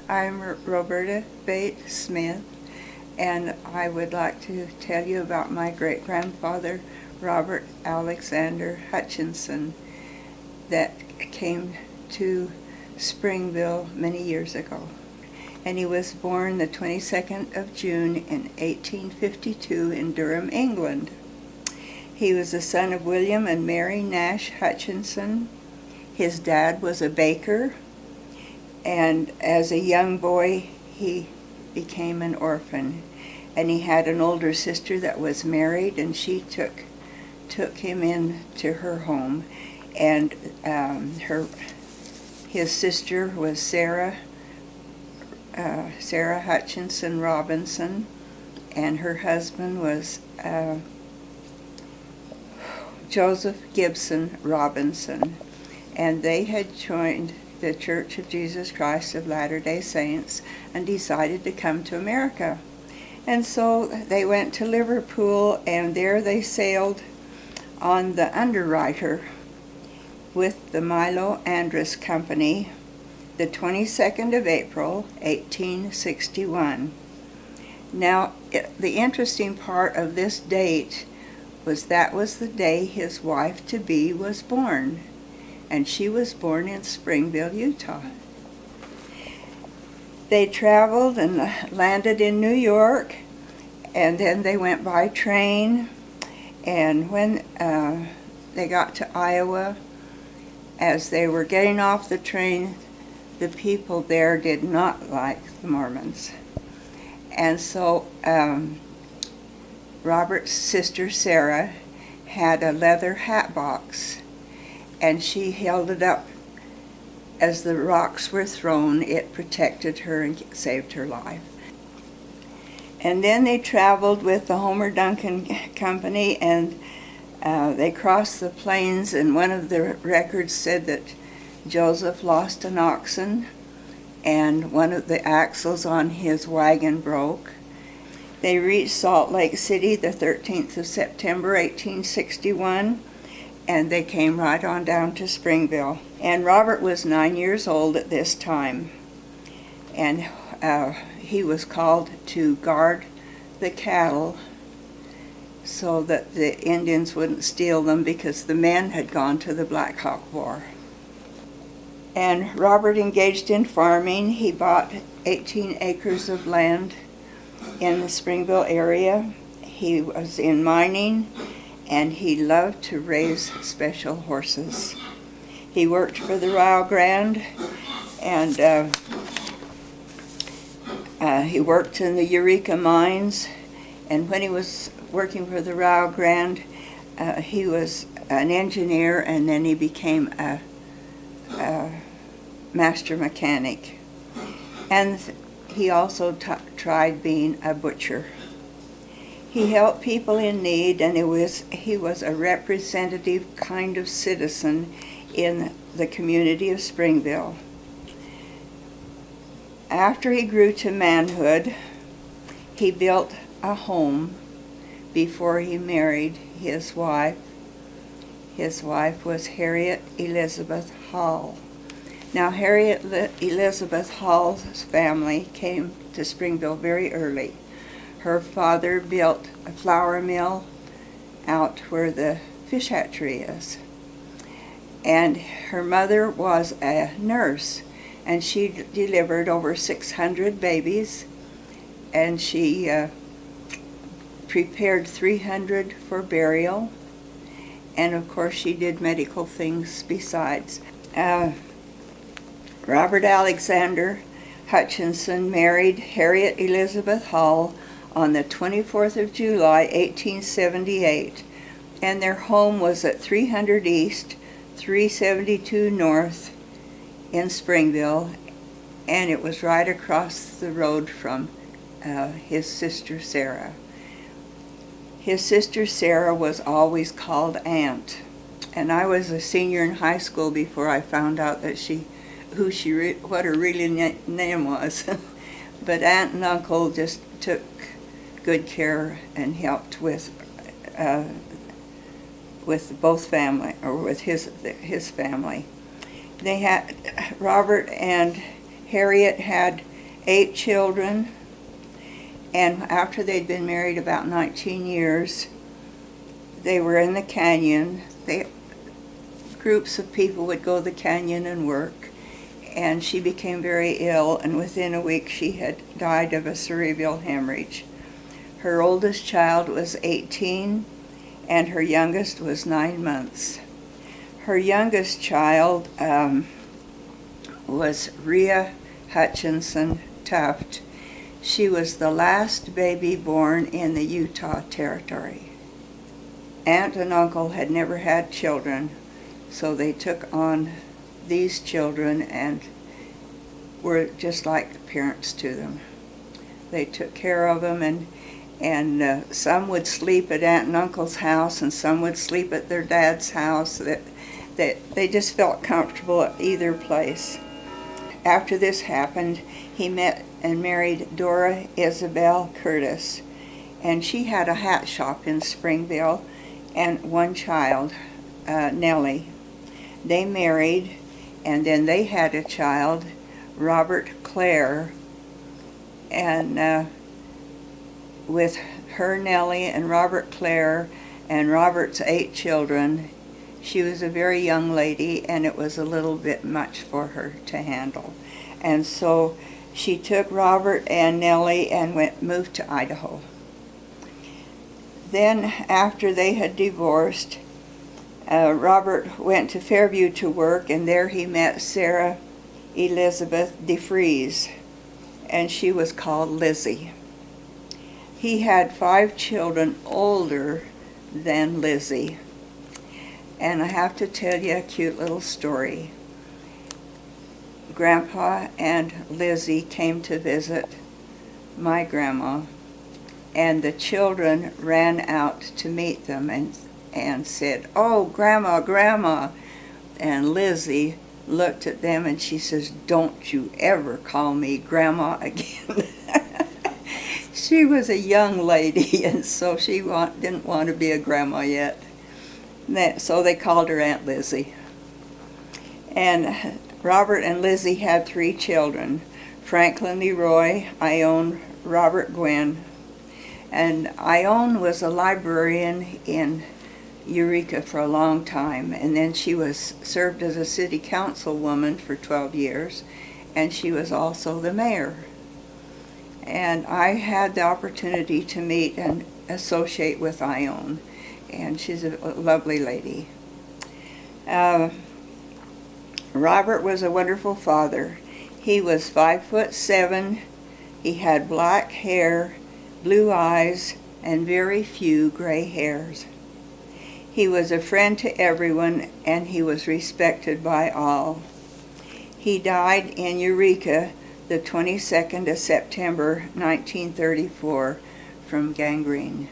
I'm Roberta Bate Smith, and I would like to tell you about my great-grandfather, Robert Alexander Hutchinson, that came to Springville many years ago. And he was born the 22nd of June in 1852 in Durham, England. He was the son of William and Mary Nash Hutchinson. His dad was a baker, and as a young boy he became an orphan. And he had an older sister that was married, and she took him into her home. And his sister was Sarah Hutchinson Robinson, and her husband was Joseph Gibson Robinson, and they had joined the Church of Jesus Christ of Latter-day Saints and decided to come to America. And so they went to Liverpool, and there they sailed on the Underwriter with the Milo Andrus Company the 22nd of April, 1861. Now, the interesting part of this date was that was the day his wife-to-be was born, and she was born in Springville, Utah. They traveled and landed in New York, and then they went by train, and when they got to Iowa, as they were getting off the train, the people there did not like the Mormons. And so Robert's sister Sarah had a leather hat box, and she held it up as the rocks were thrown. It protected her and saved her life. And then they traveled with the Homer Duncan Company, and they crossed the plains, and one of the records said that Joseph lost an oxen, and one of the axles on his wagon broke. They reached Salt Lake City the 13th of September, 1861, and they came right on down to Springville. And Robert was 9 years old at this time, and he was called to guard the cattle so that the Indians wouldn't steal them, because the men had gone to the Black Hawk War. And Robert engaged in farming. He bought 18 acres of land in the Springville area. He was in mining, and he loved to raise special horses. He worked for the Rio Grande, and he worked in the Eureka mines. And when he was working for the Rio Grande, he was an engineer, and then he became a master mechanic. And he also tried being a butcher. He helped people in need, and he was a representative kind of citizen in the community of Springville. After he grew to manhood, he built a home before he married his wife. His wife was Harriet Elizabeth Hall. Now, Harriet Elizabeth Hall's family came to Springville very early. Her father built a flour mill out where the fish hatchery is. And her mother was a nurse, and she delivered over 600 babies, and she prepared 300 for burial, and of course she did medical things besides. Robert Alexander Hutchinson married Harriet Elizabeth Hall on the 24th of July, 1878, and their home was at 300 East, 372 North in Springville, and it was right across the road from his sister Sarah. His sister Sarah was always called Aunt, and I was a senior in high school before I found out that what her really name was. But Aunt and Uncle just took good care and helped with both family, or with his family. They had Robert and Harriet had 8 children, and after they'd been married about 19 years, they were in the canyon. Groups of people would go to the canyon and work, and she became very ill, and within a week she had died of a cerebral hemorrhage. Her oldest child was 18, and her youngest was 9 months. Her youngest child was Sarah Hutchinson Tuft. She was the last baby born in the Utah Territory. Aunt and uncle had never had children, so they took on these children and were just like parents to them. They took care of them, and some would sleep at Aunt and Uncle's house, and some would sleep at their dad's house. That they just felt comfortable at either place. After this happened, he met and married Dora Isabel Curtis, and she had a hat shop in Springville and one child, Nellie. They married, and then they had a child, Robert Clare, and with her, Nellie, and Robert Clare, and Robert's 8 children, she was a very young lady, and it was a little bit much for her to handle. And so she took Robert and Nellie and moved to Idaho. Then, after they had divorced, Robert went to Fairview to work, and there he met Sarah Elizabeth DeFries, and she was called Lizzie. He had 5 children older than Lizzie. And I have to tell you a cute little story. Grandpa and Lizzie came to visit my grandma, and the children ran out to meet them and said, "Oh, Grandma, Grandma." And Lizzie looked at them and she says, "Don't you ever call me Grandma again." She was a young lady, and so she didn't want to be a grandma yet. So they called her Aunt Lizzie. And Robert and Lizzie had 3 children, Franklin Leroy, Ione, Robert Gwynn. And Ione was a librarian in Eureka for a long time, and then she served as a city councilwoman for 12 years, and she was also the mayor. And I had the opportunity to meet and associate with Ione, and she's a lovely lady. Robert was a wonderful father. He was 5'7". He had black hair, blue eyes, and very few gray hairs. He was a friend to everyone, and he was respected by all. He died in Eureka the 22nd of September, 1934, from gangrene.